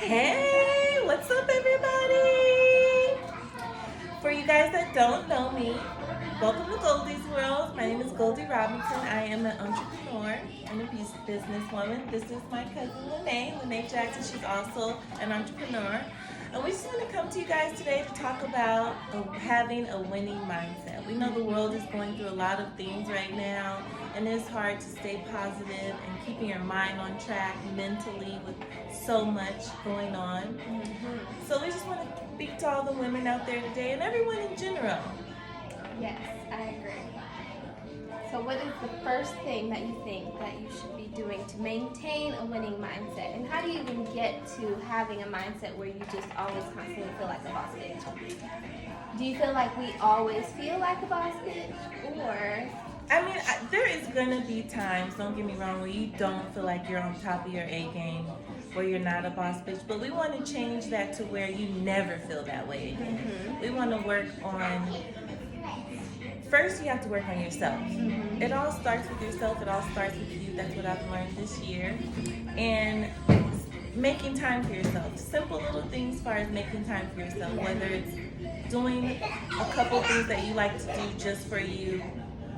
Hey, what's up, everybody? For you guys that don't know me, welcome to Goldie's World. My name is Goldie Robinson. I am an entrepreneur and a businesswoman. This is my cousin Lene Jackson. She's also an entrepreneur. And we just want to come to you guys today to talk about having a winning mindset. We know the world is going through a lot of things right now, and it's hard to stay positive and keeping your mind on track mentally with so much going on. So we just want to speak to all the women out there today and everyone in general. Yes, I agree. So what is the first thing that you think that you should be doing to maintain a winning mindset? And how do you even get to having a mindset where you just always constantly feel like a boss bitch? Do you feel like we always feel like a boss bitch? Or I mean, there is going to be times, don't get me wrong, where you don't feel like you're on top of your A game, where you're not a boss bitch. But we want to change that to where you never feel that way again. We want to work on, first you have to work on yourself. It all starts with yourself. It all starts with you. That's what I've learned this year. And making time for yourself. Simple little things as far as making time for yourself, whether it's doing a couple things that you like to do just for you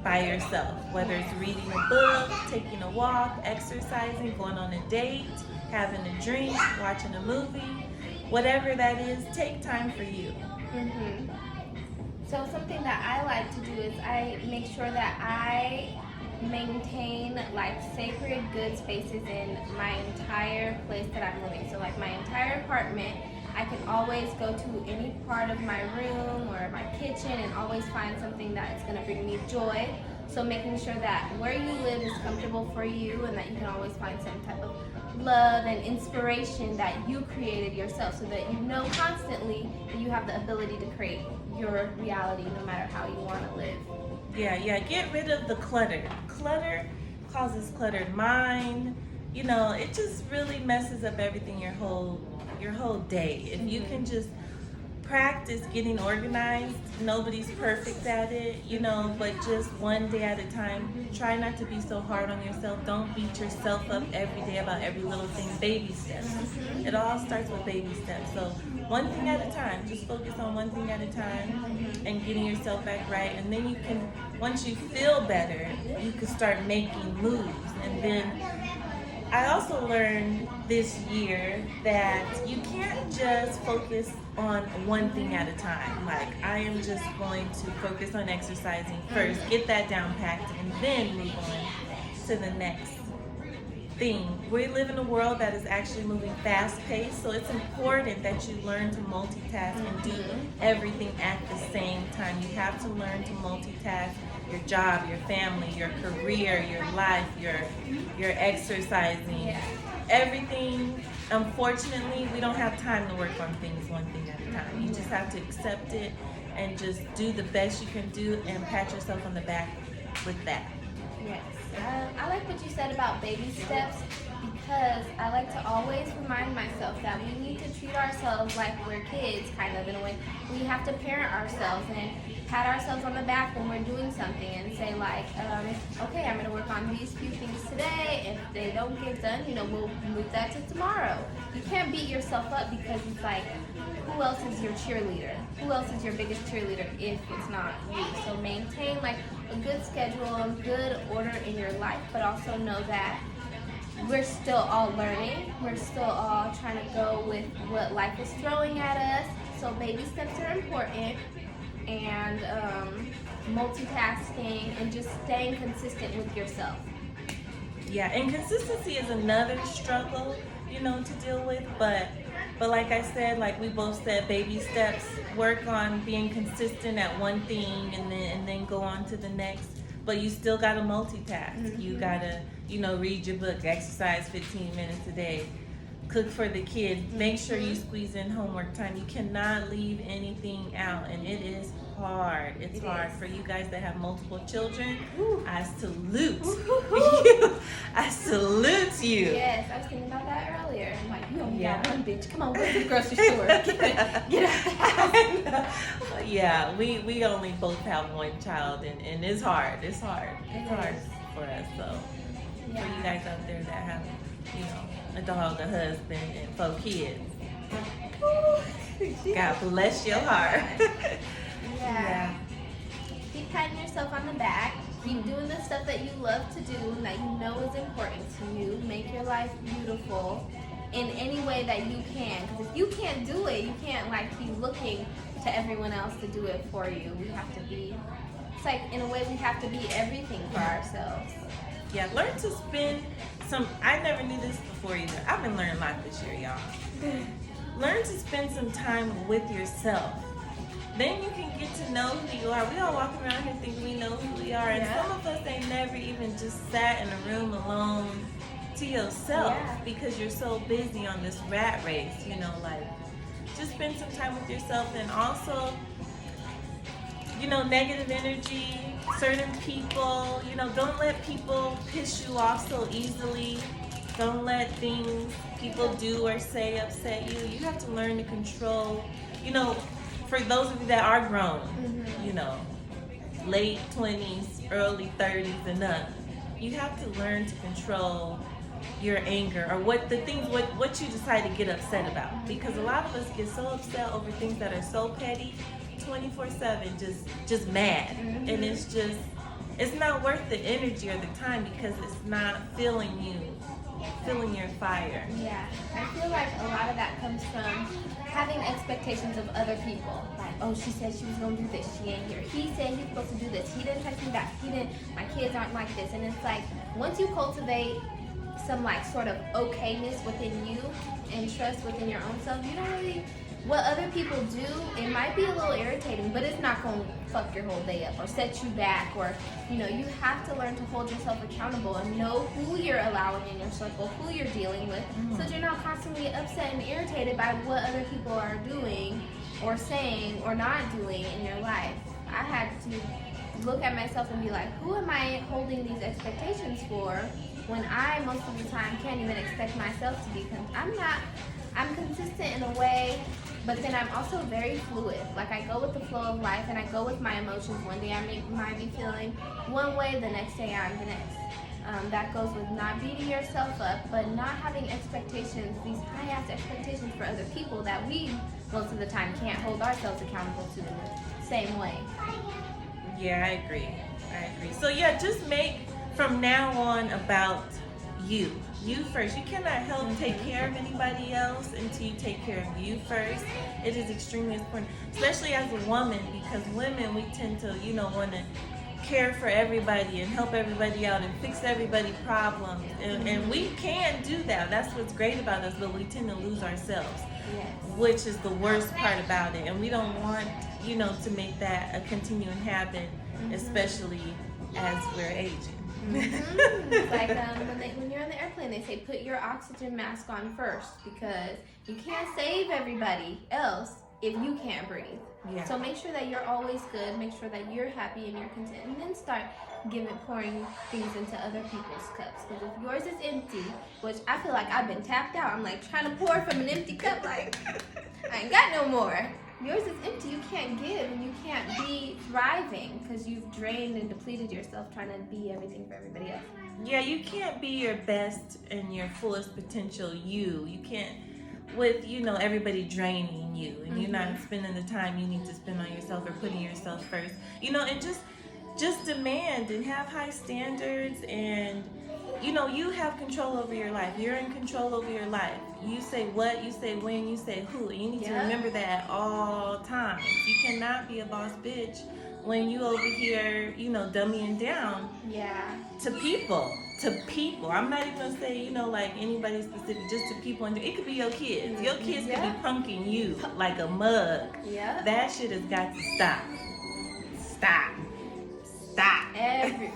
by yourself, whether it's reading a book, taking a walk, exercising, going on a date, having a drink, watching a movie, whatever that is, take time for you. So something that I like to do is I make sure that I maintain like sacred good spaces in my entire place that I'm living. So like my entire apartment, I can always go to any part of my room or my kitchen and always find something that is going to bring me joy. So making sure that where you live is comfortable for you and that you can always find some type of love and inspiration that you created yourself, so that you know constantly that you have the ability to create your reality no matter how you want to live. Yeah, get rid of the clutter. Clutter causes cluttered mind. You know, it just really messes up everything your whole day. If you can just practice getting organized, nobody's perfect at it, you know, but just one day at a time. Try not to be so hard on yourself. Don't beat yourself up every day about every little thing. Baby steps. It all starts with baby steps. So one thing at a time. Just focus on one thing at a time and getting yourself back right. And then you can, once you feel better, you can start making moves. And then I also learned this year that you can't just focus on one thing at a time. Like, I am just going to focus on exercising first, get that down packed, and then move on to the next thing. We live in a world that is actually moving fast paced, so it's important that you learn to multitask and do everything at the same time. You have to learn to multitask your job, your family, your career, your life, your exercising, everything. Unfortunately, we don't have time to work on things one thing at a time. You just have to accept it and just do the best you can do and pat yourself on the back with that. Yes. I like what you said about baby steps, because I like to always remind myself that we need to treat ourselves like we're kids, kind of, in a way. We have to parent ourselves and pat ourselves on the back when we're doing something and say like, okay, I'm going to work on these few things today. If they don't get done, you know, we'll move that to tomorrow. You can't beat yourself up, because it's like, who else is your cheerleader? Who else is your biggest cheerleader if it's not you? So maintain like a good schedule and good order in your life, but also know that we're still all learning. We're still all trying to go with what life is throwing at us. So baby steps are important, and multitasking and just staying consistent with yourself. Yeah, and consistency is another struggle, you know, to deal with, but like I said, like we both said, baby steps, work on being consistent at one thing and then go on to the next. But you still gotta multitask. You gotta, you know, read your book, exercise 15 minutes a day, cook for the kids, make sure you squeeze in homework time. You cannot leave anything out, and it is hard. It's hard for you guys that have multiple children. I salute you. I salute you. Yes, I was thinking about that earlier. I'm like, you only got one bitch. Come on, go to the grocery store. Get out the house. Yeah, we only both have one child, and it's hard. It's hard. It's hard for us. So for you guys out there that have, you know, a dog, a husband, and 4 kids, God bless your heart. Yeah. Keep patting yourself on the back. Keep doing the stuff that you love to do and that you know is important to you. Make your life beautiful in any way that you can. Because if you can't do it, you can't like be looking to everyone else to do it for you. We have to be, it's like in a way we have to be everything for ourselves. Yeah, learn to spend some, I never knew this before either. I've been learning a lot this year, y'all. Learn to spend some time with yourself. Then you can get to know who you are. We all walk around here thinking we know who we are, and some of us ain't never even just sat in a room alone to yourself because you're so busy on this rat race, you know, like just spend some time with yourself. And also, you know, negative energy, certain people, you know, don't let people piss you off so easily. Don't let things people do or say upset you. You have to learn to control, you know, for those of you that are grown, you know, late 20s, early 30s and up, you have to learn to control your anger or what you decide to get upset about. Because a lot of us get so upset over things that are so petty, 24/7, just mad. And it's not worth the energy or the time because it's not filling your fire. Yeah, I feel like a lot of that comes from having expectations of other people. Like, oh, she said she was gonna do this, she ain't here. He said he's supposed to do this, he didn't text me back, my kids aren't like this. And it's like, once you cultivate some like sort of okayness within you and trust within your own self, you don't really, what other people do, it might be a little irritating, but it's not going to fuck your whole day up or set you back. Or, you know, you have to learn to hold yourself accountable and know who you're allowing in your circle, who you're dealing with, so that you're not constantly upset and irritated by what other people are doing or saying or not doing in your life. I had to look at myself and be like, who am I holding these expectations for when I most of the time can't even expect myself to be, I'm consistent in a way, but then I'm also very fluid. Like I go with the flow of life and I go with my emotions. One day I might be feeling one way, the next day I'm the next. That goes with not beating yourself up, but not having expectations, these high-ass expectations for other people that we most of the time can't hold ourselves accountable to in the same way. Yeah, I agree. So yeah, just make from now on about you first. You cannot help take care of anybody else until you take care of you first. It is extremely important, especially as a woman, because women, we tend to, you know, want to care for everybody and help everybody out and fix everybody's problems, and we can do that. That's what's great about us, but we tend to lose ourselves, which is the worst part about it. And we don't want, you know, to make that a continuing habit, especially as we're aging. Like when you're on the airplane, they say put your oxygen mask on first, because you can't save everybody else if you can't breathe. Yeah. So make sure that you're always good, make sure that you're happy and you're content, and then start pouring things into other people's cups. Because if yours is empty, which I feel like I've been tapped out, I'm like trying to pour from an empty cup, like I ain't got no more. Yours is empty, you can't give and you can't be thriving because you've drained and depleted yourself trying to be everything for everybody else. Yeah, you can't be your best and your fullest potential you can't, with, you know, everybody draining you and you're not spending the time you need to spend on yourself or putting yourself first, you know. And just demand and have high standards, and you know, you have control over your life. You're in control over your life. You say what, you say when, you say who, and you need to remember that all times. You cannot be a boss bitch when you over here, you know, dummying down to people. I'm not even gonna say, you know, like anybody specific, just to people. And it could be your kids. Your kids could be punking you like a mug. That shit has got to stop.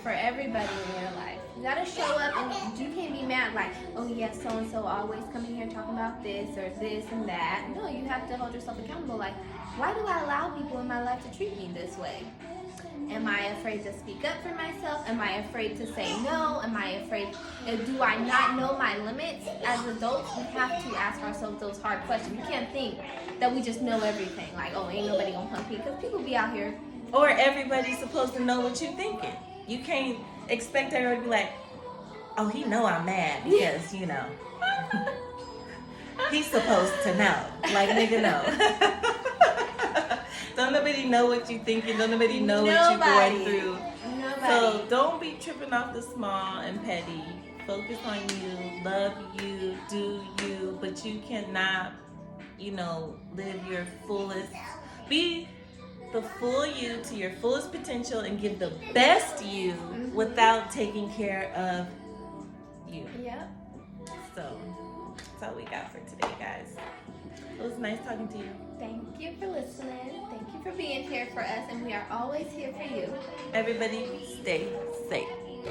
For everybody in your life. You gotta show up, and you can't be mad like, oh yes, so and so always coming here talking about this or this and that. No, you have to hold yourself accountable. Like, why do I allow people in my life to treat me this way? Am I afraid to speak up for myself? Am I afraid to say no? Am I afraid? Do I not know my limits? As adults, we have to ask ourselves those hard questions. We can't think that we just know everything. Like, oh, ain't nobody gonna punk me, because people be out here. Or everybody's supposed to know what you're thinking. You can't expect everybody to be like, oh, he know I'm mad because, you know. He's supposed to know. Like, nigga, no. Don't nobody know what you thinking. Don't nobody know what you're going through. Nobody. So don't be tripping off the small and petty. Focus on you, love you, do you, but you cannot, live your fullest. Be the full you to your fullest potential and give the best you without taking care of you. Yep. So that's all we got for today, guys. It was nice talking to you. Thank you for listening. Thank you for being here for us, and we are always here for you. Everybody stay